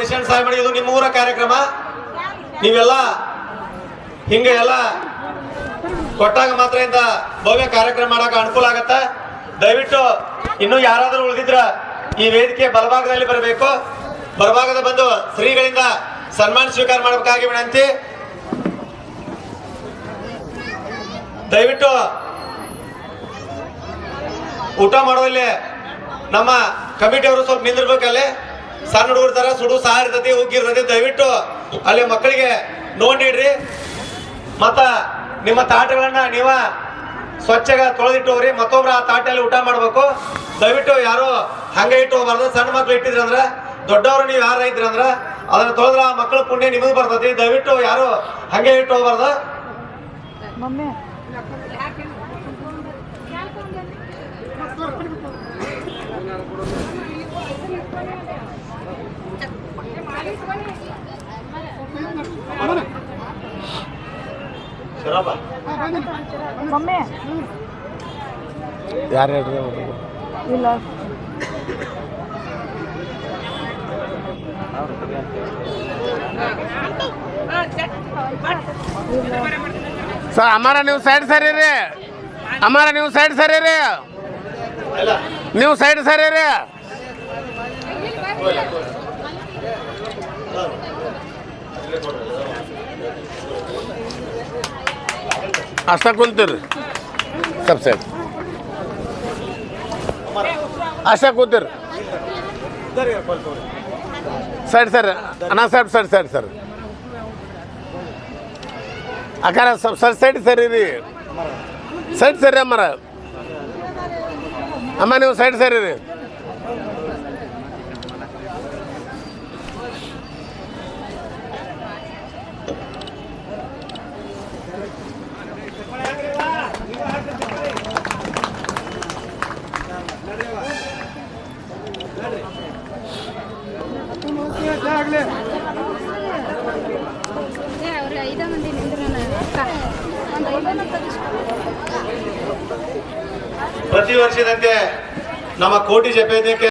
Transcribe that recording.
Ration ಸಹಾಯ ಮಾಡಿ. ಇದು ನಿಮ್ಮೂರ ಕಾರ್ಯಕ್ರಮ. ನೀವೆಲ್ಲ ಹಿಂಗೆ ಎಲ್ಲ ಕೊಟ್ಟಾಗ ಮಾತ್ರ ಇಂದ ಭವ್ಯ ಕಾರ್ಯಕ್ರಮ ಮಾಡಕ್ಕೆ ಅನುಕೂಲ ಆಗತ್ತ. ದಯವಿಟ್ಟು ಇನ್ನೂ ಯಾರಾದರೂ ಉಳಿದಿದ್ರ ಈ ವೇದಿಕೆ ಬಲಭಾಗದಲ್ಲಿ ಬರಬೇಕು. ಬಲಭಾಗದ ಬಂದು ಶ್ರೀಗಳಿಂದ ಸನ್ಮಾನ ಸ್ವೀಕಾರ ಮಾಡಬೇಕಾಗಿ ವಿನಂತಿ. ದಯವಿಟ್ಟು ಊಟ ಮಾಡೋದಲ್ಲಿ ನಮ್ಮ ಕಮಿಟಿಯವರು ಸ್ವಲ್ಪ ನಿಂದಿರ್ಬೇಕಲ್ಲಿ. ಸಣ್ಣ ಹುಡುಗರ ತರ ಸುಡು ಸಾರು ಇರ್ತೈತಿ, ಉಗ್ಗಿರ್ತೈತಿ. ದಯವಿಟ್ಟು ಅಲ್ಲಿ ಮಕ್ಕಳಿಗೆ ನೋಡ್ ನೀಡ್ರಿ. ಮತ್ತ ನಿಮ್ಮ ತಾಟಗಳನ್ನ ನೀವ ಸ್ವಚ್ಛಗ ತೊಳೆದಿಟ್ಟು ಹೋಗ್ರಿ. ಮತ್ತೊಬ್ರು ಆ ತಾಟಲ್ಲಿ ಊಟ ಮಾಡ್ಬೇಕು. ದಯವಿಟ್ಟು ಯಾರು ಹಂಗೆ ಇಟ್ಟು ಹೋಗ್ಬಾರ್ದು. ಸಣ್ಣ ಮಕ್ಳು ಇಟ್ಟಿದ್ರಂದ್ರ, ದೊಡ್ಡವರು ನೀವು ಯಾರ ಇದ್ರಂದ್ರ ಅದನ್ನ ತೊಳೆದ್ರ ಆ ಮಕ್ಕಳ ಪುಣ್ಯ ನಿಮಗೆ ಬರ್ತೈತಿ. ದಯವಿಟ್ಟು ಯಾರು ಹಂಗೆ ಇಟ್ಟು ಹೋಗ್ಬಾರ್ದು. ಯಾರು ಇಲ್ಲ सर हमारा न्यू साइड सर रे, हमारा न्यू साइड सर रे, न्यू साइड सर रे. असा कोणतर सब साइड अशा कोणतर साइड सर अना साइड साइड साइड सर अकार सब सर साइड सर रे, साइड सर हमारा हमारे वो साइड सर रे. ಪ್ರತಿ ವರ್ಷದಂತೆ ನಮ್ಮ ಕೋಟಿ ಜಪೇದಕ್ಕೆ